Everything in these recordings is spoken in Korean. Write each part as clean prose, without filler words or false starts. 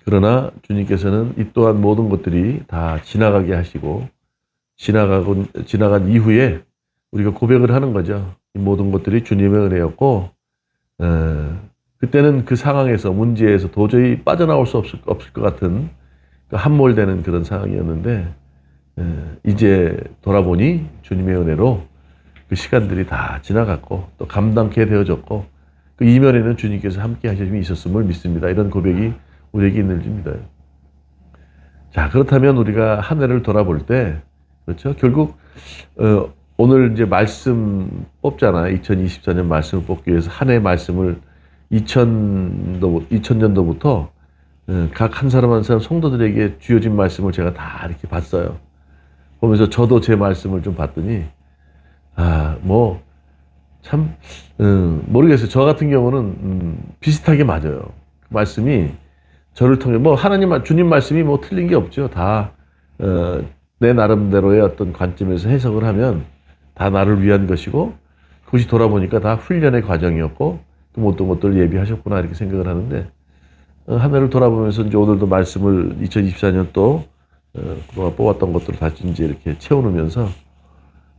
그러나 주님께서는 이 또한 모든 것들이 다 지나가게 하시고 지나간 이후에 우리가 고백을 하는 거죠. 이 모든 것들이 주님의 은혜였고 그때는 그 상황에서 문제에서 도저히 빠져나올 수 없을 것 같은 함몰되는 그런 상황이었는데 이제 돌아보니 주님의 은혜로 그 시간들이 다 지나갔고 또 감당케 되어졌고 그 이면에는 주님께서 함께 하심이 있었음을 믿습니다. 이런 고백이 우리에게 있는 줄 믿어요. 자, 그렇다면 우리가 한 해를 돌아볼 때 그렇죠? 결국 오늘 이제 말씀 뽑잖아요. 2024년 말씀을 뽑기 위해서 한 해 말씀을 2000년도부터 각 한 사람 한 사람 성도들에게 주어진 말씀을 제가 다 이렇게 봤어요. 보면서 저도 제 말씀을 좀 봤더니 참 모르겠어요. 저 같은 경우는 비슷하게 맞아요. 그 말씀이 저를 통해 하나님 주님 말씀이 틀린 게 없죠. 다 내 나름대로의 어떤 관점에서 해석을 하면 다 나를 위한 것이고 그것이 돌아보니까 다 훈련의 과정이었고 그 모든 것들을 예비하셨구나 이렇게 생각을 하는데 한 해를 돌아보면서 이제 오늘도 말씀을 2024년 또 그동안 뽑았던 것들을 다시 이제 이렇게 채워놓으면서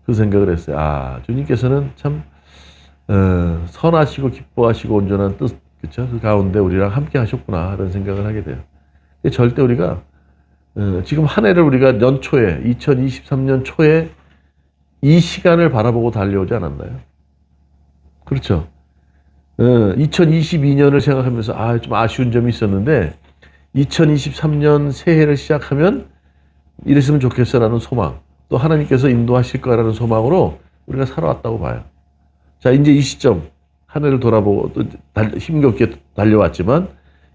그 생각을 했어요. 주님께서는 참 선하시고 기뻐하시고 온전한 뜻, 그렇죠? 그 가운데 우리랑 함께 하셨구나 이런 생각을 하게 돼요. 절대 우리가 지금 한 해를 우리가 연초에 2023년 초에 이 시간을 바라보고 달려오지 않았나요? 그렇죠. 2022년을 생각하면서 좀 아쉬운 점이 있었는데 2023년 새해를 시작하면 이랬으면 좋겠어라는 소망, 또 하나님께서 인도하실 거라는 소망으로 우리가 살아왔다고 봐요. 자, 이제 이 시점 한 해를 돌아보고 또 힘겹게 달려왔지만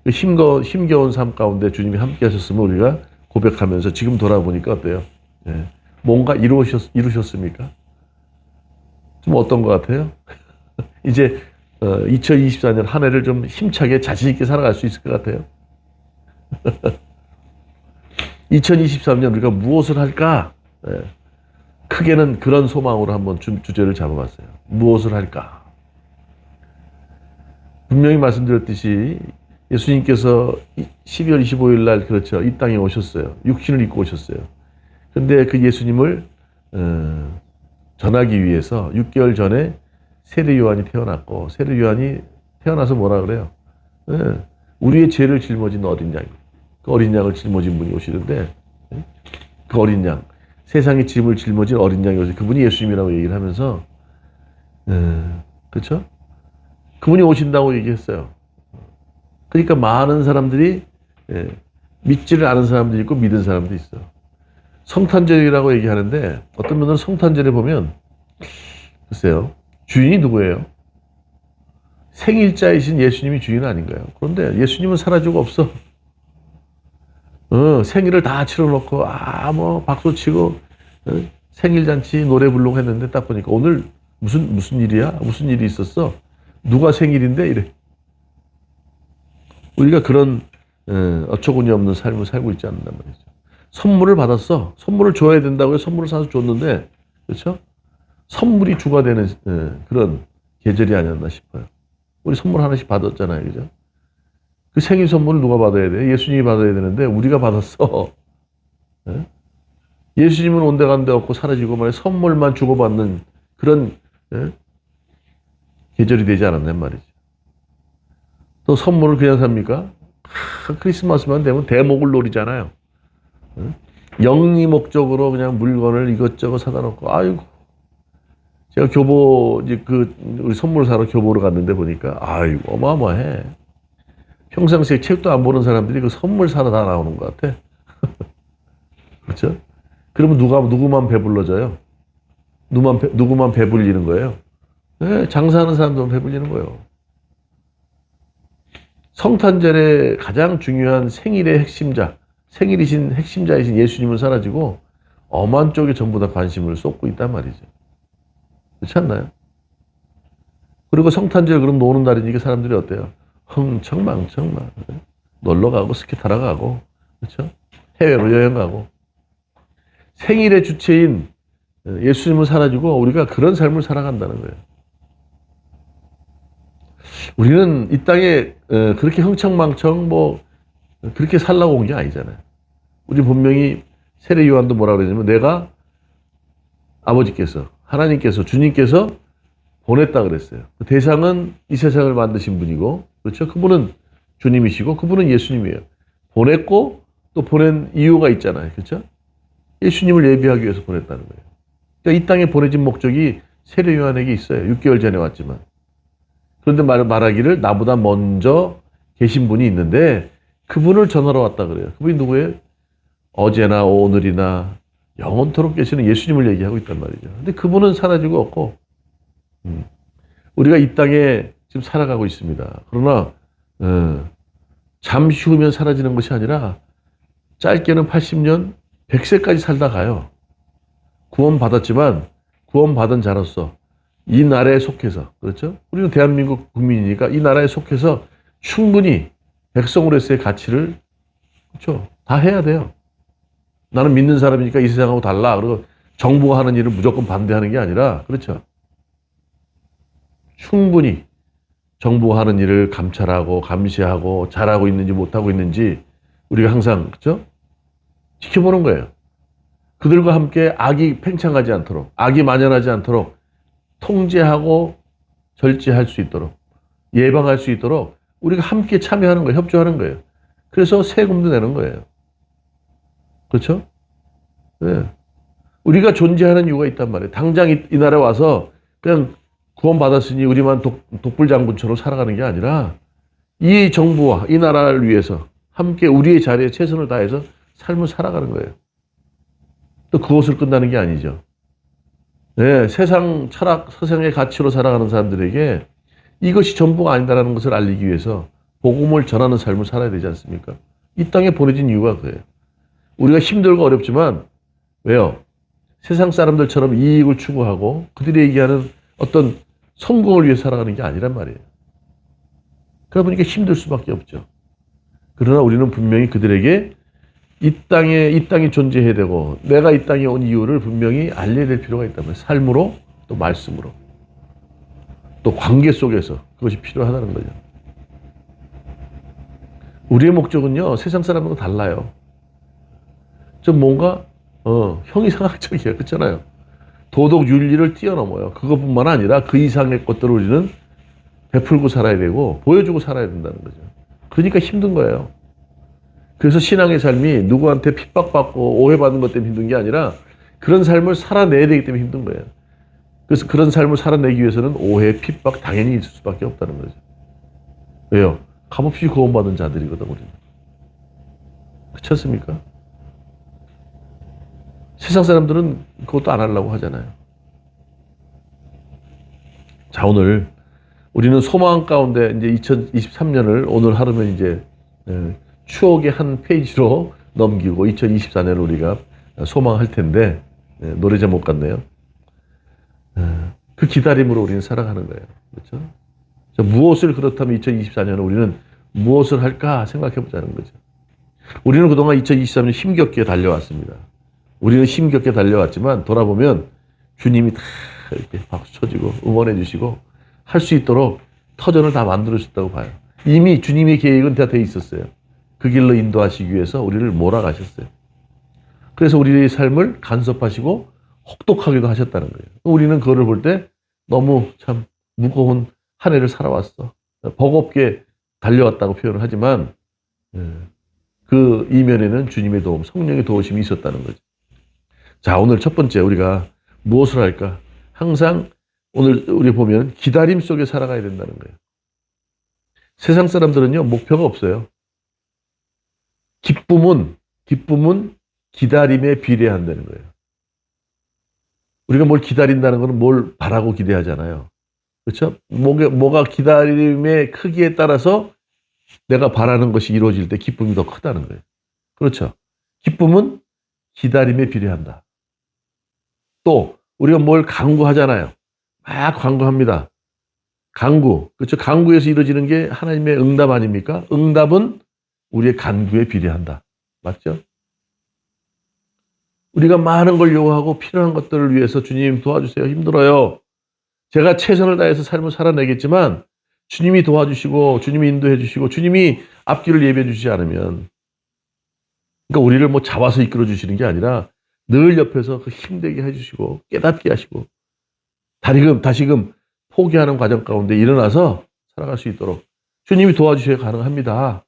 그 힘겨운 삶 가운데 주님이 함께 하셨으면 우리가 고백하면서 지금 돌아보니까 어때요? 뭔가 이루셨습니까? 좀 어떤 것 같아요? 이제 2024년 한 해를 좀 힘차게 자신 있게 살아갈 수 있을 것 같아요. 2023년 우리가 무엇을 할까? 크게는 그런 소망으로 한번 주제를 잡아봤어요. 무엇을 할까? 분명히 말씀드렸듯이 예수님께서 12월 25일 날 그렇죠. 이 땅에 오셨어요. 육신을 입고 오셨어요. 근데 그 예수님을 전하기 위해서 6개월 전에 세례 요한이 태어났고 세례 요한이 태어나서 뭐라 그래요? 우리의 죄를 짊어진 어린 양. 그 어린 양을 짊어진 분이 오시는데 그 어린 양, 세상의 짐을 짊어진 어린 양이 오셔서 그분이 예수님이라고 얘기를 하면서 그렇죠? 그분이 오신다고 얘기했어요. 그러니까 많은 사람들이 믿지를 않은 사람도 있고 믿은 사람도 있어요. 성탄절이라고 얘기하는데 어떤 분들은 성탄절에 보면 글쎄요. 주인이 누구예요? 생일자이신 예수님이 주인 아닌가요? 그런데 예수님은 사라지고 없어. 생일을 다 치러놓고 박수 치고 생일잔치 노래 부르고 했는데 딱 보니까 오늘 무슨 일이야? 무슨 일이 있었어? 누가 생일인데? 이래. 우리가 그런 어처구니 없는 삶을 살고 있지 않는단 말이죠. 선물을 받았어. 선물을 줘야 된다고 해서 선물을 사서 줬는데 그렇죠? 선물이 주가 되는 그런 계절이 아니었나 싶어요. 우리 선물 하나씩 받았잖아요. 그죠? 그 생일 선물을 누가 받아야 돼? 예수님이 받아야 되는데 우리가 받았어. 예수님은 온데간데 없고 사라지고 말이야 선물만 주고받는 그런 계절이 되지 않았냔 말이죠. 또 선물을 그냥 삽니까? 크리스마스만 되면 대목을 노리잖아요. 영리 목적으로 그냥 물건을 이것저것 사다 놓고 제가 우리 선물 사러 교보를 갔는데 보니까 어마어마해. 평상시에 책도 안 보는 사람들이 그 선물 사러 다 나오는 것 같아. 그렇죠? 그러면 누구만 배불러져요? 누구만 배불리는 거예요? 장사하는 사람들만 배불리는 거예요. 성탄절의 가장 중요한 생일의 핵심자이신 예수님은 사라지고 엄한 쪽에 전부 다 관심을 쏟고 있단 말이죠. 그렇지 않나요? 그리고 성탄절 그럼 노는 날이니까 사람들이 어때요? 흥청망청 놀러 가고 스키 타러 가고 그렇죠? 해외로 여행 가고 생일의 주체인 예수님은 사라지고 우리가 그런 삶을 살아간다는 거예요. 우리는 이 땅에 그렇게 흥청망청 그렇게 살라고 온 게 아니잖아요. 우리 분명히 세례 요한도 뭐라 그러냐면 내가 아버지께서, 하나님께서, 주님께서 보냈다 그랬어요. 그 대상은 이 세상을 만드신 분이고, 그렇죠? 그분은 주님이시고, 그분은 예수님이에요. 보냈고, 또 보낸 이유가 있잖아요. 그렇죠? 예수님을 예비하기 위해서 보냈다는 거예요. 그러니까 이 땅에 보내진 목적이 세례 요한에게 있어요. 6개월 전에 왔지만. 그런데 말하기를 나보다 먼저 계신 분이 있는데, 그분을 전하러 왔다 그래요. 그분이 누구예요? 어제나 오늘이나 영원토록 계시는 예수님을 얘기하고 있단 말이죠. 근데 그분은 사라지고 없고, 우리가 이 땅에 지금 살아가고 있습니다. 그러나 잠시 후면 사라지는 것이 아니라 짧게는 80년, 100세까지 살다 가요. 구원받았지만 구원받은 자로서 이 나라에 속해서, 그렇죠? 우리는 대한민국 국민이니까 이 나라에 속해서 충분히 백성으로서의 가치를, 그렇죠? 다 해야 돼요. 나는 믿는 사람이니까 이 세상하고 달라. 그리고 정부가 하는 일을 무조건 반대하는 게 아니라, 그렇죠? 충분히 정부가 하는 일을 감찰하고 감시하고 잘하고 있는지 못하고 있는지 우리가 항상, 그렇죠? 지켜보는 거예요. 그들과 함께 악이 팽창하지 않도록, 악이 만연하지 않도록 통제하고 절제할 수 있도록, 예방할 수 있도록 우리가 함께 참여하는 거예요. 협조하는 거예요. 그래서 세금도 내는 거예요. 그렇죠? 네. 우리가 존재하는 이유가 있단 말이에요. 당장 이 나라에 와서 그냥 구원받았으니 우리만 독불장군처럼 살아가는 게 아니라 이 정부와 이 나라를 위해서 함께 우리의 자리에 최선을 다해서 삶을 살아가는 거예요. 또 그것을 끝나는 게 아니죠. 네, 세상 철학, 세상의 가치로 살아가는 사람들에게 이것이 전부가 아니다라는 것을 알리기 위해서 복음을 전하는 삶을 살아야 되지 않습니까? 이 땅에 보내진 이유가 그래요. 우리가 힘들고 어렵지만 왜요? 세상 사람들처럼 이익을 추구하고 그들이 얘기하는 어떤 성공을 위해 살아가는 게 아니란 말이에요. 그러다 보니까 힘들 수밖에 없죠. 그러나 우리는 분명히 그들에게 이 땅에 존재해야 되고 내가 이 땅에 온 이유를 분명히 알려야 될 필요가 있단 말이에요. 삶으로 또 말씀으로 또 관계 속에서 그것이 필요하다는 거죠. 우리의 목적은요 세상 사람들과 달라요. 좀 뭔가 형이상학적이에요. 그렇잖아요. 도덕 윤리를 뛰어넘어요. 그것뿐만 아니라 그 이상의 것들을 우리는 베풀고 살아야 되고 보여주고 살아야 된다는 거죠. 그러니까 힘든 거예요. 그래서 신앙의 삶이 누구한테 핍박받고 오해받는 것 때문에 힘든 게 아니라 그런 삶을 살아내야 되기 때문에 힘든 거예요. 그래서 그런 삶을 살아내기 위해서는 오해, 핍박 당연히 있을 수밖에 없다는 거죠. 왜요? 값없이 구원받은 자들이거든 우리는. 그렇지 않습니까? 세상 사람들은 그것도 안 하려고 하잖아요. 자, 오늘 우리는 소망 가운데 이제 2023년을 오늘 하루면 이제 추억의 한 페이지로 넘기고 2024년을 우리가 소망할 텐데 노래 제목 같네요. 그 기다림으로 우리는 살아가는 거예요. 그렇죠? 무엇을 그렇다면 2024년은 우리는 무엇을 할까 생각해 보자는 거죠. 우리는 그동안 2023년 힘겹게 달려왔습니다. 우리는 힘겹게 달려왔지만 돌아보면 주님이 다 이렇게 박수 쳐주고 응원해 주시고 할 수 있도록 터전을 다 만들어 주셨다고 봐요. 이미 주님의 계획은 다 돼 있었어요. 그 길로 인도하시기 위해서 우리를 몰아가셨어요. 그래서 우리의 삶을 간섭하시고 혹독하기도 하셨다는 거예요. 우리는 그거를 볼 때 너무 참 무거운 한 해를 살아왔어. 버겁게 달려왔다고 표현을 하지만 그 이면에는 주님의 도움, 성령의 도우심이 있었다는 거죠. 자, 오늘 첫 번째 우리가 무엇을 할까? 항상 오늘 우리 보면 기다림 속에 살아가야 된다는 거예요. 세상 사람들은요, 목표가 없어요. 기쁨은 기다림에 비례한다는 거예요. 우리가 뭘 기다린다는 것은 뭘 바라고 기대하잖아요. 그렇죠? 뭐가 기다림의 크기에 따라서 내가 바라는 것이 이루어질 때 기쁨이 더 크다는 거예요. 그렇죠? 기쁨은 기다림에 비례한다. 또 우리가 뭘 강구하잖아요. 막 강구합니다. 강구, 그렇죠? 강구에서 이루어지는 게 하나님의 응답 아닙니까? 응답은 우리의 간구에 비례한다. 맞죠? 우리가 많은 걸 요구하고 필요한 것들을 위해서 주님 도와주세요. 힘들어요. 제가 최선을 다해서 삶을 살아내겠지만 주님이 도와주시고 주님이 인도해 주시고 주님이 앞길을 예비해 주시지 않으면 그러니까 우리를 뭐 잡아서 이끌어 주시는 게 아니라 늘 옆에서 그 힘되게 해주시고 깨닫게 하시고 다시금 포기하는 과정 가운데 일어나서 살아갈 수 있도록 주님이 도와주셔야 가능합니다.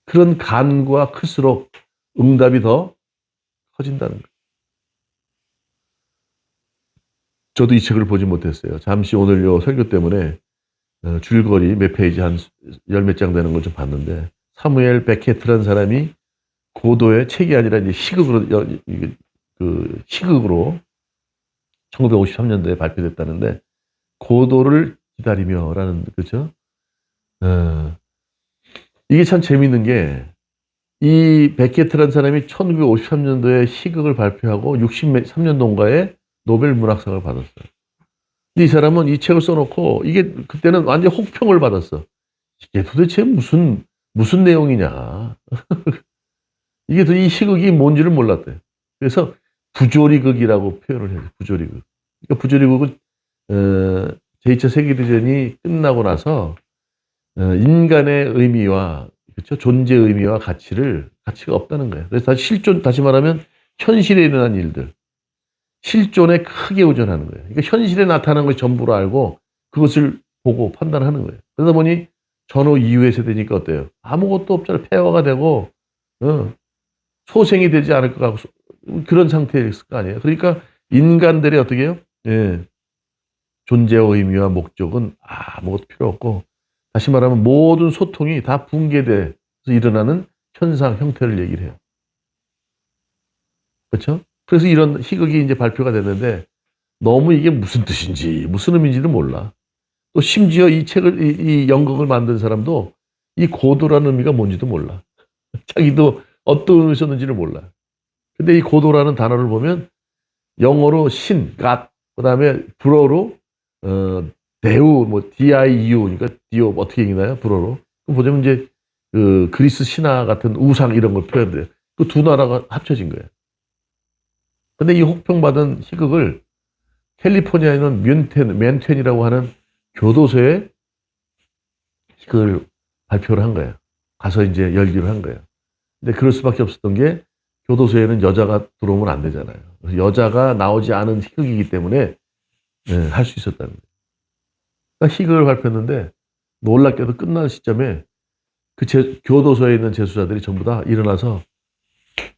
그런 간구가 클수록 응답이 더 커진다는 거예요. 저도 이 책을 보지 못했어요. 잠시 오늘 요 설교 때문에 줄거리 몇 페이지 한 열 몇 장 되는 걸 좀 봤는데 사무엘 베케트라는 사람이 고도의 책이 아니라 이제 시극으로 1953년도에 발표됐다는데 고도를 기다리며라는 그렇죠? 이게 참 재밌는 게 이 베케트라는 사람이 1953년도에 시극을 발표하고 63년도인가에 노벨 문학상을 받았어요. 근데 이 사람은 이 책을 써놓고 이게 그때는 완전 혹평을 받았어. 이게 도대체 무슨 내용이냐. 이게 이 시극이 뭔지를 몰랐대요. 그래서 부조리극이라고 표현을 해요. 부조리극. 그러니까 부조리극은 제2차 세계대전이 끝나고 나서 인간의 의미와 그렇죠? 존재의 의미와 가치가 없다는 거예요. 그래서 다시 말하면 현실에 일어난 일들, 실존에 크게 의존하는 거예요. 그러니까 현실에 나타나는 걸 전부로 알고 그것을 보고 판단하는 거예요. 그러다 보니 전후 이후의 세대니까 어때요? 아무것도 없잖아요. 폐허가 되고 소생이 되지 않을 것 같고 그런 상태였을 거 아니에요. 그러니까 인간들의 어떻게 해요? 예. 존재의 의미와 목적은 아무것도 필요 없고 다시 말하면 모든 소통이 다 붕괴돼서 일어나는 현상, 형태를 얘기를 해요. 그렇죠? 그래서 이런 희극이 이제 발표가 됐는데 너무 이게 무슨 뜻인지 무슨 의미인지도 몰라. 또 심지어 이 책을 이 연극을 만든 사람도 이 고도라는 의미가 뭔지도 몰라. 자기도 어떤 의미를 썼는지를 몰라. 근데 이 고도라는 단어를 보면 영어로 신, God, 그다음에 불어로 대우, 뭐 DIU, 그러니까 디오 어떻게 읽나요? 불어로. 보자면 이제 그 그리스 신화 같은 우상 이런 걸 표현돼요. 그 두 나라가 합쳐진 거예요. 근데 이 혹평받은 희극을 캘리포니아에 있는 맨튼이라고 하는 교도소에 그걸 발표를 한 거예요. 가서 이제 열기를 한 거예요. 근데 그럴 수밖에 없었던 게 교도소에는 여자가 들어오면 안 되잖아요. 그래서 여자가 나오지 않은 희극이기 때문에 할 수 있었다는 거예요. 그러니까 희극을 발표했는데 놀랍게도 끝나는 시점에 교도소에 있는 재수자들이 전부 다 일어나서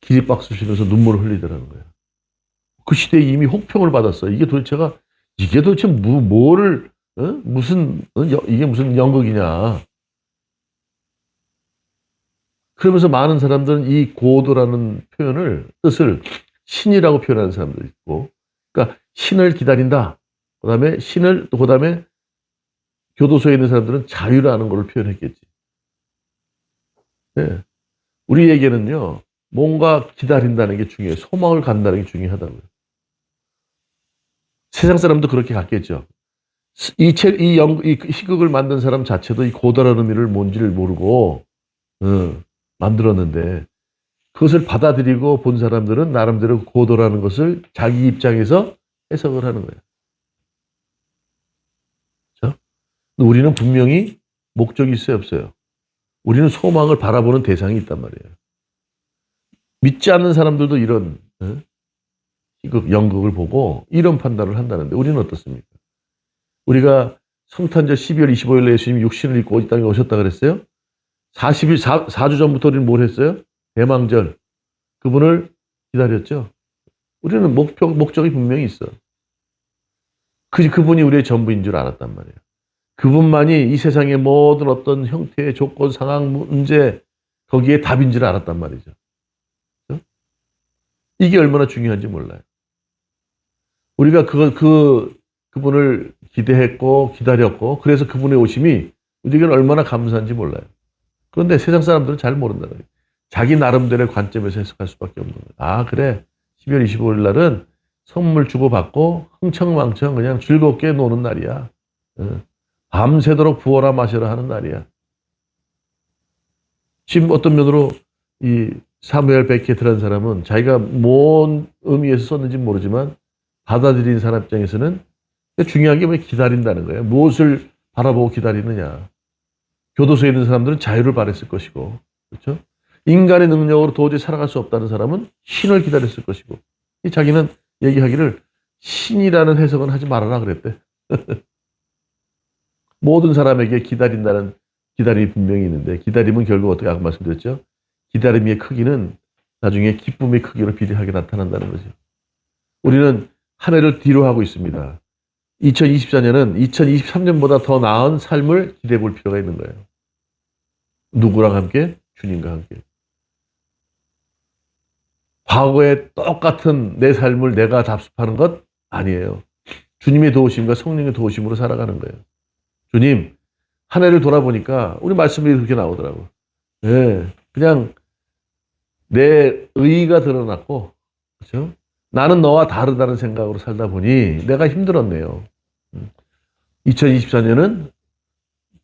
기립박수 치면서 눈물을 흘리더라는 거예요. 그 시대에 이미 혹평을 받았어요. 이게 도대체 이게 무슨 연극이냐. 그러면서 많은 사람들은 이 고도라는 뜻을 신이라고 표현하는 사람도 있고, 그러니까 신을 기다린다. 그다음에 교도소에 있는 사람들은 자유라는 걸 표현했겠지. 네. 우리에게는요, 뭔가 기다린다는 게 중요해요. 소망을 갖는다는 게 중요하다고요. 세상 사람도 그렇게 갔겠죠. 이 희극을 만든 사람 자체도 이 고도라는 의미를 뭔지를 모르고, 만들었는데, 그것을 받아들이고 본 사람들은 나름대로 고도라는 것을 자기 입장에서 해석을 하는 거예요. 그렇죠? 우리는 분명히 목적이 있어요, 없어요? 우리는 소망을 바라보는 대상이 있단 말이에요. 믿지 않는 사람들도 이런 희극, 연극을 보고 이런 판단을 한다는데 우리는 어떻습니까? 우리가 성탄절 12월 25일에 예수님이 육신을 입고 이 땅에 오셨다 그랬어요? 4주 전부터 우리는 뭘 했어요? 대망절. 그분을 기다렸죠? 우리는 목적이 분명히 있어. 그분이 우리의 전부인 줄 알았단 말이에요. 그분만이 이 세상의 모든 어떤 형태의 조건, 상황, 문제, 거기에 답인 줄 알았단 말이죠. 그렇죠? 이게 얼마나 중요한지 몰라요. 우리가 그분을 기대했고, 기다렸고, 그래서 그분의 오심이 우리에게는 얼마나 감사한지 몰라요. 그런데 세상 사람들은 잘 모른다는 거예요. 자기 나름대로의 관점에서 해석할 수밖에 없는 거예요. 그래. 12월 25일 날은 선물 주고받고 흥청망청 그냥 즐겁게 노는 날이야. 밤새도록 부어라 마셔라 하는 날이야. 지금 어떤 면으로 이 사무엘 베케트라는 사람은 자기가 뭔 의미에서 썼는지 모르지만 받아들인 사람 입장에서는 중요한 게 왜 기다린다는 거예요. 무엇을 바라보고 기다리느냐. 교도소에 있는 사람들은 자유를 바랬을 것이고, 그렇죠? 인간의 능력으로 도저히 살아갈 수 없다는 사람은 신을 기다렸을 것이고, 자기는 얘기하기를 신이라는 해석은 하지 말아라 그랬대. 모든 사람에게 기다린다는 기다림이 분명히 있는데, 기다림은 결국 어떻게 아까 말씀드렸죠? 기다림의 크기는 나중에 기쁨의 크기로 비례하게 나타난다는 거죠. 우리는 한 해를 뒤로 하고 있습니다. 2024년은 2023년보다 더 나은 삶을 기대해 볼 필요가 있는 거예요. 누구랑 함께? 주님과 함께. 과거에 똑같은 내 삶을 내가 답습하는 것 아니에요. 주님의 도우심과 성령의 도우심으로 살아가는 거예요. 주님, 한 해를 돌아보니까 우리 말씀이 그렇게 나오더라고. 네, 그냥 내 의의가 드러났고, 그렇죠? 나는 너와 다르다는 생각으로 살다 보니 내가 힘들었네요. 2024년은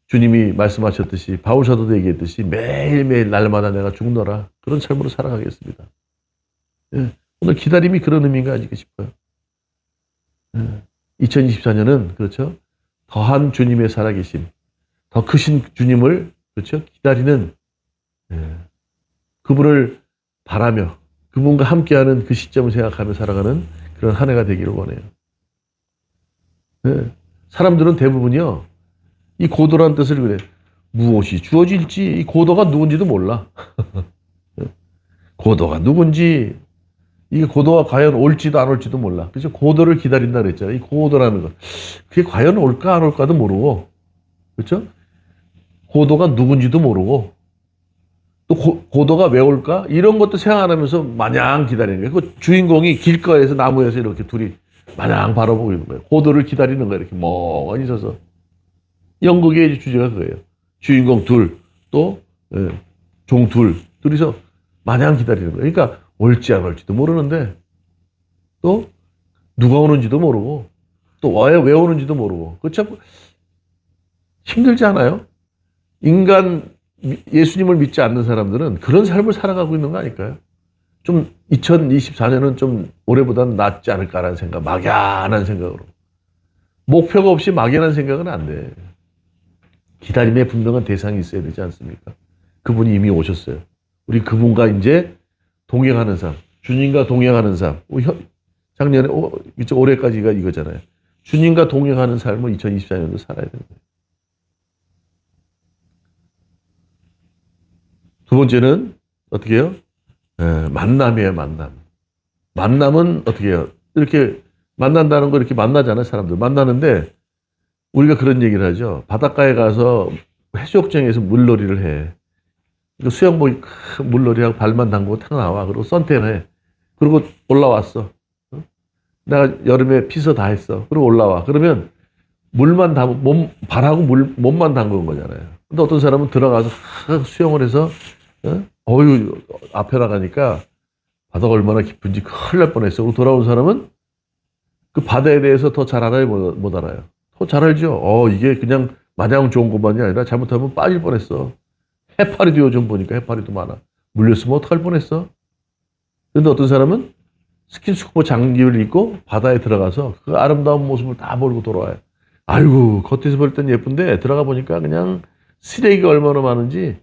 주님이 말씀하셨듯이, 바울 사도도 얘기했듯이 매일매일 날마다 내가 죽노라, 그런 삶으로 살아가겠습니다. 예, 오늘 기다림이 그런 의미인가 아닐까 싶어요. 2024년은 그렇죠, 더한 주님의 살아계심, 더 크신 주님을 그렇죠 기다리는, 그분을 바라며 그분과 함께하는 그 시점을 생각하며 살아가는 그런 한 해가 되기를 원해요. 사람들은 대부분이요, 이 고도라는 뜻을 그래, 무엇이 주어질지 이 고도가 누군지도 몰라. 고도가 누군지, 이게 고도가 과연 올지도 안 올지도 몰라. 그래서 고도를 기다린다 그랬잖아요. 이 고도라는 거, 그게 과연 올까 안 올까도 모르고, 그렇죠? 고도가 누군지도 모르고, 또 고도가 왜 올까? 이런 것도 생각 안 하면서 마냥 기다리는 거예요. 그 주인공이 길가에서 나무에서 이렇게 둘이 마냥 바라보고 있는 거예요. 고도를 기다리는 거예요. 이렇게 멍하니 서서. 연극의 주제가 그거예요. 주인공 둘, 또 종 둘이서 마냥 기다리는 거예요. 그러니까 올지 안 올지도 모르는데, 또 누가 오는지도 모르고, 또 왜 오는지도 모르고. 그 참 힘들지 않아요? 예수님을 믿지 않는 사람들은 그런 삶을 살아가고 있는 거 아닐까요? 좀 2024년은 좀 올해보다는 낫지 않을까라는 생각, 막연한 생각으로. 목표가 없이 막연한 생각은 안 돼. 기다림에 분명한 대상이 있어야 되지 않습니까? 그분이 이미 오셨어요. 우리 그분과 이제 동행하는 삶, 주님과 동행하는 삶. 작년에, 올해까지가 이거잖아요. 주님과 동행하는 삶을 2024년도 살아야 되는 거예요. 두 번째는 어떻게 해요? 만남이에요, 만남. 만남은 어떻게 해요? 이렇게 만난다는 거, 이렇게 만나잖아요, 사람들. 만나는데, 우리가 그런 얘기를 하죠. 바닷가에 가서 해수욕장에서 물놀이를 해. 수영복 큰 물놀이하고 발만 담그고 탁 나와. 그리고 선탠해. 그리고 올라왔어. 내가 여름에 피서 다 했어. 그리고 올라와. 그러면 물만 발하고 몸만 담그는 거잖아요. 근데 어떤 사람은 들어가서 수영을 해서, 앞에 나가니까 바다가 얼마나 깊은지 큰일 날 뻔했어. 그리고 돌아온 사람은 그 바다에 대해서 더 잘 알아요, 못 알아요? 더 잘 알죠. 이게 그냥 마냥 좋은 것만이 아니라 잘못하면 빠질 뻔했어. 해파리도 요즘 보니까 해파리도 많아. 물렸으면 어떡할 뻔했어? 근데 어떤 사람은 스킨스쿠버 장기를 입고 바다에 들어가서 그 아름다운 모습을 다 보고 돌아와요. 아이고, 겉에서 볼 땐 예쁜데 들어가 보니까 그냥 쓰레기가 얼마나 많은지.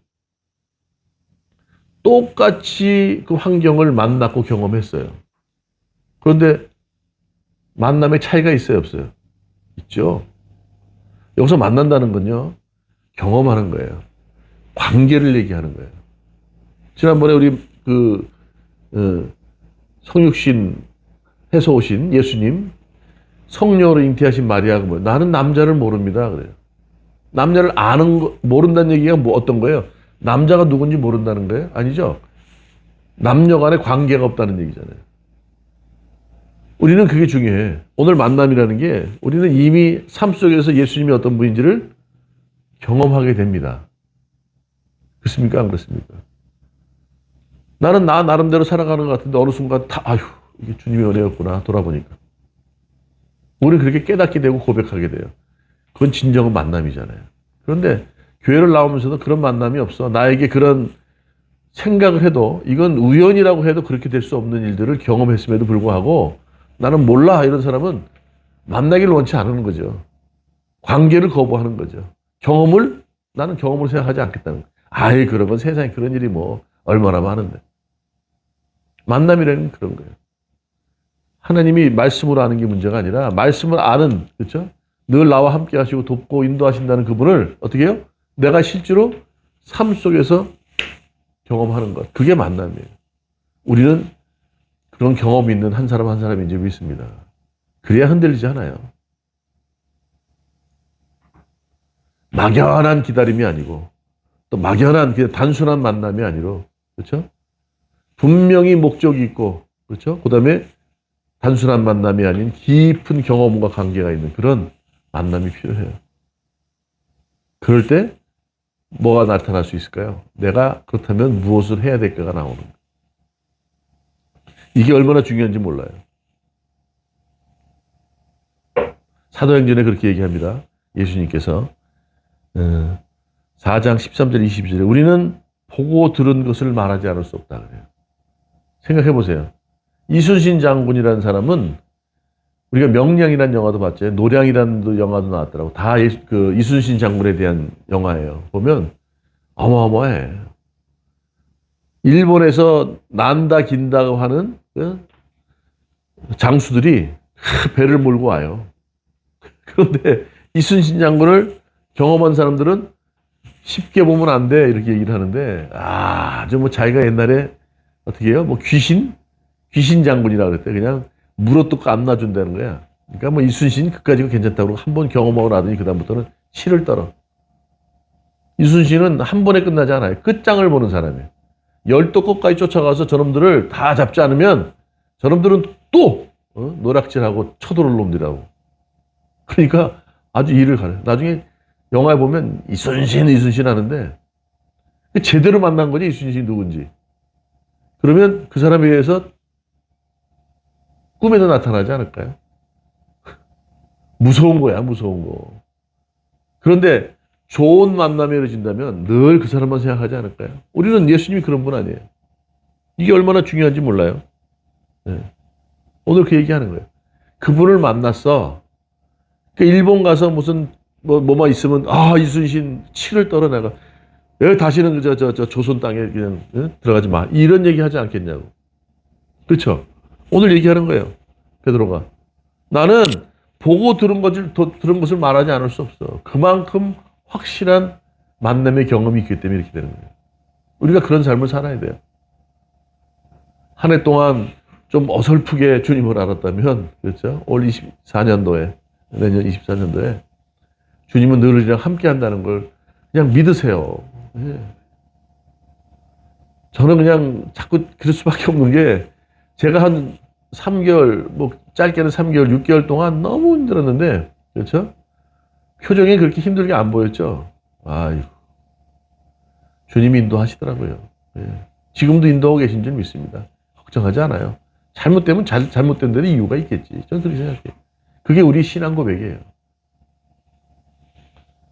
똑같이 그 환경을 만났고 경험했어요. 그런데 만남의 차이가 있어요, 없어요? 있죠. 여기서 만난다는 건요, 경험하는 거예요. 관계를 얘기하는 거예요. 지난번에 우리 성육신 해서 오신 예수님, 성녀로 잉태하신 마리아가 뭐예요? 나는 남자를 모릅니다. 그래요. 남자를 모른다는 얘기가 어떤 거예요? 남자가 누군지 모른다는 거예요? 아니죠. 남녀 간에 관계가 없다는 얘기잖아요. 우리는 그게 중요해. 오늘 만남이라는 게 우리는 이미 삶 속에서 예수님이 어떤 분인지를 경험하게 됩니다. 그렇습니까? 안 그렇습니까? 나는 나 나름대로 살아가는 것 같은데 어느 순간 이게 주님의 은혜였구나 돌아보니까. 우리는 그렇게 깨닫게 되고 고백하게 돼요. 그건 진정한 만남이잖아요. 그런데 교회를 나오면서도 그런 만남이 없어. 나에게 그런 생각을 해도, 이건 우연이라고 해도 그렇게 될 수 없는 일들을 경험했음에도 불구하고 나는 몰라, 이런 사람은 만나기를 원치 않는 거죠. 관계를 거부하는 거죠. 나는 경험을 생각하지 않겠다는 거예요. 그런 건 세상에 그런 일이 뭐 얼마나 많은데. 만남이라는 그런 거예요. 하나님이 말씀으로 아는 게 문제가 아니라 말씀을 아는, 그렇죠? 늘 나와 함께 하시고 돕고 인도하신다는 그분을 어떻게 해요? 내가 실제로 삶 속에서 경험하는 것. 그게 만남이에요. 우리는 그런 경험이 있는 한 사람 한 사람인 줄 믿습니다. 그래야 흔들리지 않아요. 막연한 기다림이 아니고 또 막연한 그냥 단순한 만남이 아니로, 그렇죠? 분명히 목적이 있고, 그렇죠? 그다음에 단순한 만남이 아닌 깊은 경험과 관계가 있는 그런 만남이 필요해요. 그럴 때 뭐가 나타날 수 있을까요? 내가 그렇다면 무엇을 해야 될까가 나오는 거예요. 이게 얼마나 중요한지 몰라요. 사도행전에 그렇게 얘기합니다. 예수님께서 4장 13절 22절에 우리는 보고 들은 것을 말하지 않을 수 없다 그래요. 생각해 보세요. 이순신 장군이라는 사람은 우리가 명량이라는 영화도 봤죠. 노량이라는 영화도 나왔더라고. 다 그 이순신 장군에 대한 영화예요. 보면 어마어마해. 일본에서 난다 긴다고 하는 장수들이 배를 몰고 와요. 그런데 이순신 장군을 경험한 사람들은 쉽게 보면 안 돼 이렇게 얘기를 하는데 아주 뭐 자기가 옛날에 어떻게 해요? 뭐 귀신 장군이라고 그랬대. 그냥 물어뜯고 안 놔준다는 거야. 그러니까 뭐 이순신 그까지가 괜찮다고 그러고 한 번 경험하고 나더니 그다음부터는 실을 떨어. 이순신은 한 번에 끝나지 않아요. 끝장을 보는 사람이에요. 열도 끝까지 쫓아가서 저놈들을 다 잡지 않으면 저놈들은 또 노략질하고 쳐들어올 놈들이라고. 그러니까 아주 일을 가려. 나중에 영화에 보면 이순신 하는데 제대로 만난 거지 이순신이 누군지. 그러면 그 사람에 의해서 꿈에도 나타나지 않을까요? 무서운 거야, 무서운 거. 그런데 좋은 만남이 이루어진다면 늘 그 사람만 생각하지 않을까요? 우리는 예수님이 그런 분 아니에요. 이게 얼마나 중요한지 몰라요. 네. 오늘 그 얘기하는 거예요. 그분을 만났어. 일본 가서 무슨 뭐만 있으면 이순신 치를 떨어내가 왜 다시는 저 조선 땅에 그냥 들어가지 마 이런 얘기 하지 않겠냐고. 그렇죠? 오늘 얘기하는 거예요. 베드로가 나는 보고 들은 것을 말하지 않을 수 없어. 그만큼 확실한 만남의 경험이 있기 때문에 이렇게 되는 거예요. 우리가 그런 삶을 살아야 돼요. 한 해 동안 좀 어설프게 주님을 알았다면, 그렇죠? 올 24년도에, 내년 24년도에 주님은 늘 우리랑 함께 한다는 걸 그냥 믿으세요. 예. 저는 그냥 자꾸 그럴 수밖에 없는 게 제가 한 3개월, 뭐 짧게는 3개월, 6개월 동안 너무 힘들었는데, 그렇죠? 표정이 그렇게 힘들게 안 보였죠? 아이고. 주님이 인도하시더라고요. 예. 지금도 인도하고 계신 줄 믿습니다. 걱정하지 않아요. 잘못되면 잘못된 데는 이유가 있겠지. 저는 그렇게 생각해요. 그게 우리 신앙 고백이에요.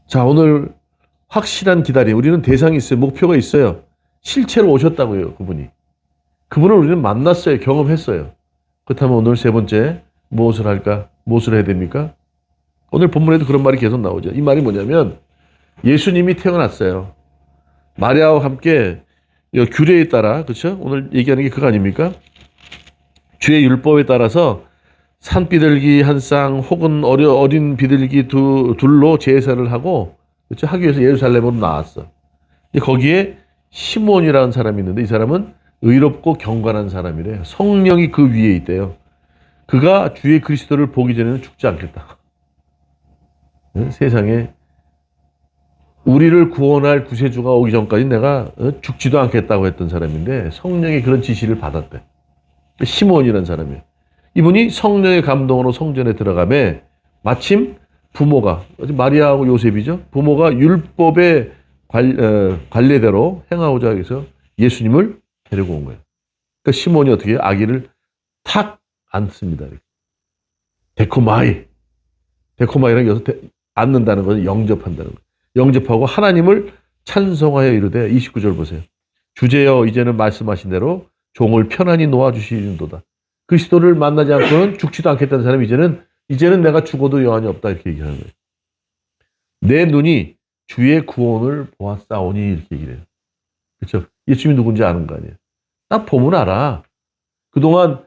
자, 오늘 확실한 기다림. 우리는 대상이 있어요. 목표가 있어요. 실체로 오셨다고요, 그분이. 그분을 우리는 만났어요. 경험했어요. 그렇다면 오늘 세 번째, 무엇을 할까? 무엇을 해야 됩니까? 오늘 본문에도 그런 말이 계속 나오죠. 이 말이 뭐냐면, 예수님이 태어났어요. 마리아와 함께 규례에 따라, 그렇죠? 오늘 얘기하는 게 그거 아닙니까? 주의 율법에 따라서 산비둘기 한 쌍 혹은 어린 비둘기 둘로 제사를 하고, 그렇죠? 하기 위해서 예루살렘으로 나왔어. 거기에 시몬이라는 사람이 있는데 이 사람은 의롭고 경건한 사람이래. 성령이 그 위에 있대요. 그가 주의 그리스도를 보기 전에는 죽지 않겠다. 세상에 우리를 구원할 구세주가 오기 전까지 내가 죽지도 않겠다고 했던 사람인데 성령의 그런 지시를 받았대. 시몬이라는 사람이에요. 이분이 성령의 감동으로 성전에 들어가매 마침 부모가 마리아하고 요셉이죠. 부모가 율법의 관례대로 행하고자 해서 예수님을 데리고 온 거예요. 그러니까 시몬이 어떻게 해요? 아기를 탁 안습니다. 데코마이라는 여기서 안는다는 것은 영접한다는 거예요. 영접하고 하나님을 찬송하여 이르되 29절 보세요. 주제여 이제는 말씀하신 대로 종을 편안히 놓아주시는도다. 그리스도를 만나지 않고는 죽지도 않겠다는 사람이 이제는 내가 죽어도 여한이 없다 이렇게 얘기하는 거예요. 내 눈이 주의 구원을 보았사오니 이렇게 얘기를 해요. 그렇죠? 예수님이 누군지 아는 거 아니에요. 딱 보면 알아. 그동안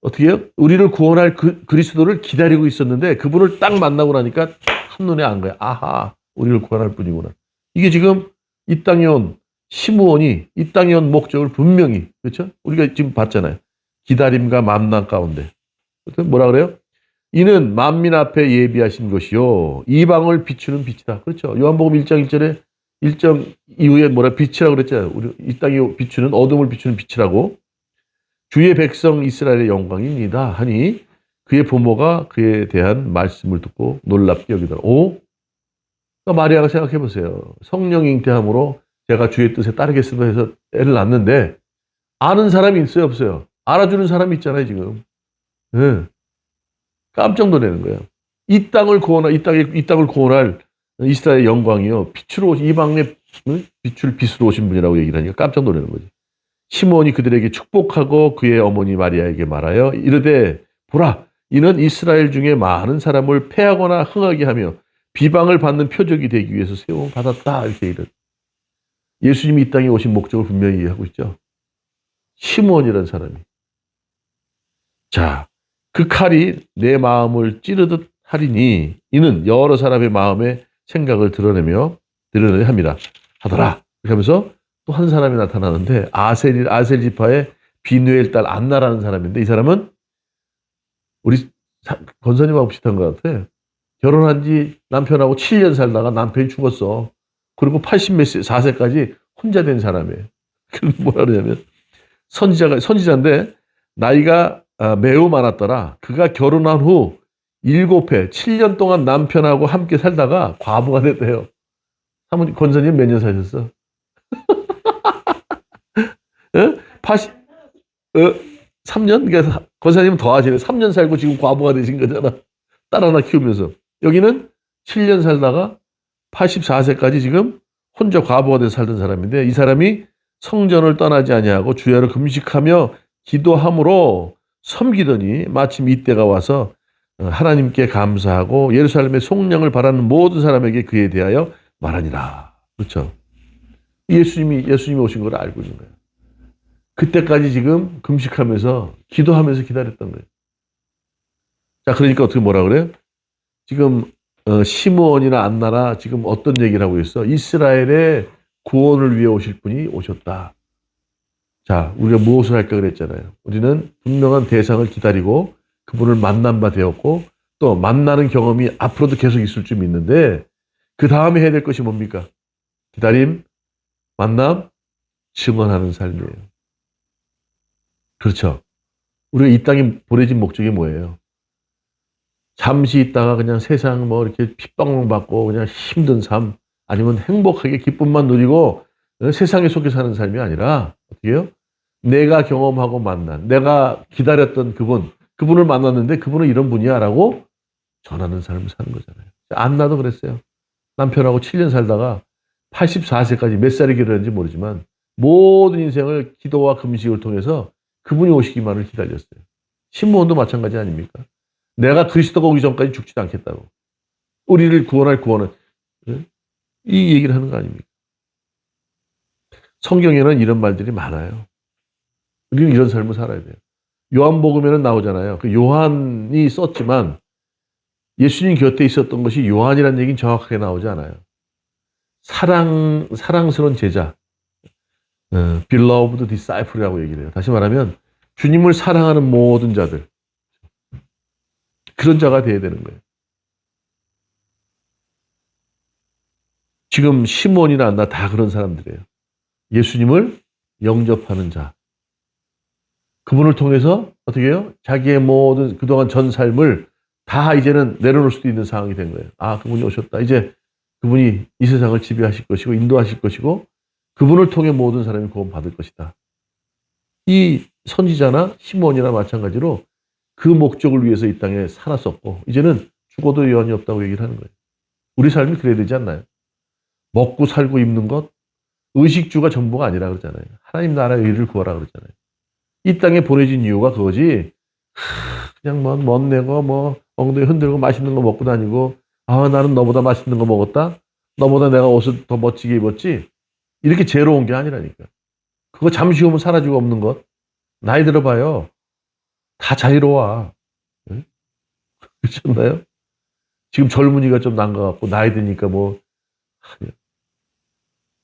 어떻게 해요? 우리를 구원할 그리스도를 기다리고 있었는데 그분을 딱 만나고 나니까 한눈에 안 거야. 아하, 우리를 구원할 분이구나. 이게 지금 이 땅에 온 시므온이 이 땅에 온 목적을 분명히, 그렇죠? 우리가 지금 봤잖아요. 기다림과 만남 가운데. 뭐라 그래요? 이는 만민 앞에 예비하신 것이요 이방을 비추는 빛이다. 그렇죠? 요한복음 1장 1절에 1장 이후에 뭐라 빛이라고 그랬잖아요. 우리 이 땅에 비추는 어둠을 비추는 빛이라고. 주의 백성 이스라엘의 영광입니다 하니 그의 부모가 그에 대한 말씀을 듣고 놀랍게 여기더라. 오? 그러니까 마리아가 생각해 보세요. 성령 잉태함으로 제가 주의 뜻에 따르겠습니다 해서 애를 낳는데 아는 사람이 있어요, 없어요? 알아주는 사람이 있잖아요, 지금. 네. 깜짝 놀라는 거예요. 이 땅을 구원할 이스라엘의 영광이요. 빛으로 오신 이방의 빛을 빛으로 오신 분이라고 얘기를 하니까 깜짝 놀라는 거죠. 시므온이 그들에게 축복하고 그의 어머니 마리아에게 말하여 이르되 보라 이는 이스라엘 중에 많은 사람을 패하거나 흥하게 하며 비방을 받는 표적이 되기 위해서 세움 받았다 이렇게 이르. 예수님이 이 땅에 오신 목적을 분명히 이해하고 있죠. 시므온이라는 사람이. 자, 그 칼이 내 마음을 찌르듯 하리니 이는 여러 사람의 마음에 생각을 드러내려 합니다. 하더라. 이렇게 하면서 또 한 사람이 나타나는데 아셀 지파의 비누엘 딸 안나라는 사람인데 이 사람은 우리 권사님하고 비슷한 것 같아. 결혼한 지 남편하고 7년 살다가 남편이 죽었어. 그리고 84세까지 혼자 된 사람이에요. 그래서 뭐라 그러냐면 선지자인데 나이가 매우 많았더라. 그가 결혼한 후 7회 7년 동안 남편하고 함께 살다가 과부가 됐대요. 사모님 권사님 몇 년 사셨어? 3년? 그러니까 권사님은 더 하시네. 3년 살고 지금 과부가 되신 거잖아. 딸 하나 키우면서. 여기는 7년 살다가 84세까지 지금 혼자 과부가 돼서 살던 사람인데 이 사람이 성전을 떠나지 아니하고 주야를 금식하며 기도함으로 섬기더니 마침 이때가 와서 하나님께 감사하고 예루살렘의 속량을 바라는 모든 사람에게 그에 대하여 말하니라. 그렇죠? 예수님이 오신 걸 알고 있는 거예요. 그때까지 지금 금식하면서 기도하면서 기다렸던 거예요. 자, 그러니까 어떻게 뭐라 그래요? 지금 시므온이나 안나라 지금 어떤 얘기를 하고 있어? 이스라엘의 구원을 위해 오실 분이 오셨다. 자, 우리가 무엇을 할까 그랬잖아요. 우리는 분명한 대상을 기다리고 그분을 만난 바 되었고 또 만나는 경험이 앞으로도 계속 있을 줄 믿는데 그 다음에 해야 될 것이 뭡니까? 기다림, 만남, 증언하는 삶이에요. 그렇죠. 우리가 이 땅에 보내진 목적이 뭐예요? 잠시 있다가 그냥 세상 뭐 이렇게 핏방울 받고 그냥 힘든 삶 아니면 행복하게 기쁨만 누리고 세상에 속해 사는 삶이 아니라 어떻게 해요? 내가 경험하고 만난 내가 기다렸던 그분을 만났는데 그분은 이런 분이야 라고 전하는 삶을 사는 거잖아요. 안나도 그랬어요. 남편하고 7년 살다가 84세까지 몇 살이 길었는지 모르지만 모든 인생을 기도와 금식을 통해서 그분이 오시기만을 기다렸어요. 시므온도 마찬가지 아닙니까? 내가 그리스도가 오기 전까지 죽지도 않겠다고. 우리를 구원할 구원은 이 얘기를 하는 거 아닙니까? 성경에는 이런 말들이 많아요. 우리는 이런 삶을 살아야 돼요. 요한복음에는 나오잖아요. 그 요한이 썼지만 예수님 곁에 있었던 것이 요한이라는 얘기는 정확하게 나오지 않아요. 사랑스러운 제자, beloved disciple이라고 얘기를 해요. 다시 말하면 주님을 사랑하는 모든 자들, 그런 자가 되어야 되는 거예요. 지금 시몬이나 안나 다 그런 사람들이에요. 예수님을 영접하는 자. 그분을 통해서 어떻게 해요? 자기의 모든 그동안 전 삶을 다 이제는 내려놓을 수도 있는 상황이 된 거예요. 아, 그분이 오셨다. 이제 그분이 이 세상을 지배하실 것이고 인도하실 것이고 그분을 통해 모든 사람이 구원받을 것이다. 이 선지자나 시몬이나 마찬가지로 그 목적을 위해서 이 땅에 살았었고 이제는 죽어도 여한이 없다고 얘기를 하는 거예요. 우리 삶이 그래야 되지 않나요? 먹고 살고 입는 것, 의식주가 전부가 아니라 그러잖아요. 하나님 나라의 의를 구하라 그러잖아요. 이 땅에 보내진 이유가 그거지. 그냥 멋내고 엉덩이 흔들고 맛있는 거 먹고 다니고 아 나는 너보다 맛있는 거 먹었다. 너보다 내가 옷을 더 멋지게 입었지. 이렇게 죄로운 게 아니라니까. 그거 잠시 오면 사라지고 없는 것. 나이 들어봐요. 다 자유로워. 네? 그렇지 않나요? 지금 젊은이가 좀 난 것 같고, 나이 드니까 뭐,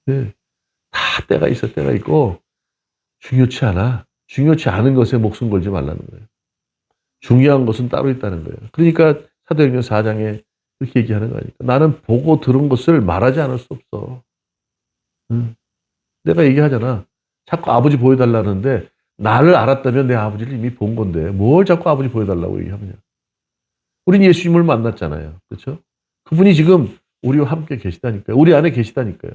네. 다 때가 있어, 때가 있고, 중요치 않아. 중요치 않은 것에 목숨 걸지 말라는 거예요. 중요한 것은 따로 있다는 거예요. 그러니까 사도행전 4장에 그렇게 얘기하는 거니까. 나는 보고 들은 것을 말하지 않을 수 없어. 내가 얘기하잖아. 자꾸 아버지 보여달라는데 나를 알았다면 내 아버지를 이미 본 건데 뭘 자꾸 아버지 보여달라고 얘기하느냐. 우린 예수님을 만났잖아요. 그렇죠? 그분이 지금 우리와 함께 계시다니까요. 우리 안에 계시다니까요.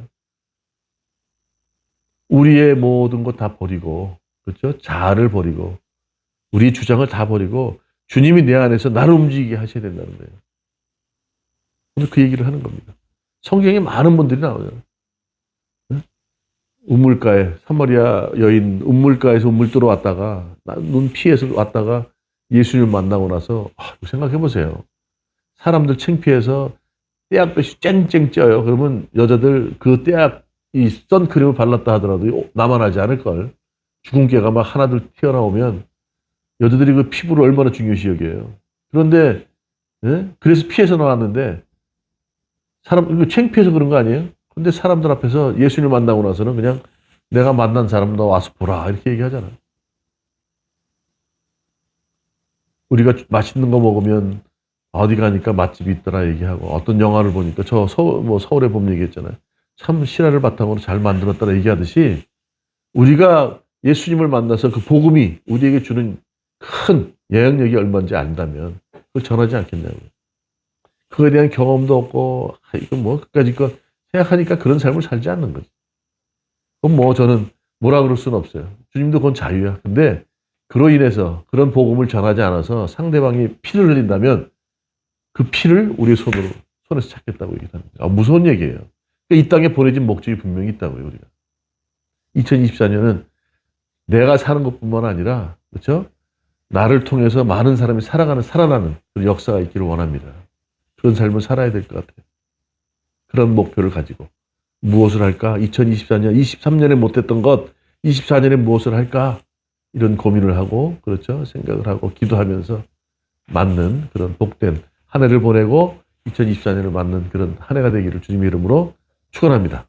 우리의 모든 것 다 버리고, 그렇죠? 자아를 버리고, 우리의 주장을 다 버리고 주님이 내 안에서 나를 움직이게 하셔야 된다는 거예요. 오늘 그 얘기를 하는 겁니다. 성경에 많은 분들이 나오잖아요. 우물가에, 사마리아 여인 우물가에서 물 뜨러 왔다가, 눈 피해서 왔다가 예수님을 만나고 나서, 생각해 보세요. 사람들 창피해서 떼약볕이 쨍쨍 쪄요. 그러면 여자들 그 떼약, 이 선크림을 발랐다 하더라도 나만 하지 않을걸. 죽은 깨가 막 하나둘 튀어나오면 여자들이 그 피부를 얼마나 중요시 여겨요. 그런데, 그래서 피해서 나왔는데, 이거 창피해서 그런 거 아니에요? 근데 사람들 앞에서 예수님을 만나고 나서는 그냥 내가 만난 사람 너 와서 보라 이렇게 얘기하잖아. 우리가 맛있는 거 먹으면 어디 가니까 맛집이 있더라 얘기하고 어떤 영화를 보니까 서울에 보면 얘기했잖아요. 참 실화를 바탕으로 잘 만들었더라 얘기하듯이 우리가 예수님을 만나서 그 복음이 우리에게 주는 큰 영향력이 얼마인지 안다면 그걸 전하지 않겠냐고요. 그거에 대한 경험도 없고 이거 뭐 그까짓 거 생각하니까 그런 삶을 살지 않는 거지. 그럼 뭐 저는 뭐라 그럴 수는 없어요. 주님도 그건 자유야. 근데 그로 인해서 그런 복음을 전하지 않아서 상대방이 피를 흘린다면 그 피를 우리의 손에서 찾겠다고 얘기하는 거예요. 무서운 얘기예요. 그러니까 이 땅에 보내진 목적이 분명히 있다고요, 우리가. 2024년은 내가 사는 것뿐만 아니라, 그렇죠? 나를 통해서 많은 사람이 살아나는 그런 역사가 있기를 원합니다. 그런 삶을 살아야 될 것 같아요. 그런 목표를 가지고 무엇을 할까? 2024년, 23년에 못했던 것, 24년에 무엇을 할까? 이런 고민을 하고, 그렇죠? 생각을 하고, 기도하면서 맞는 그런 복된 한 해를 보내고 2024년을 맞는 그런 한 해가 되기를 주님의 이름으로 축원합니다.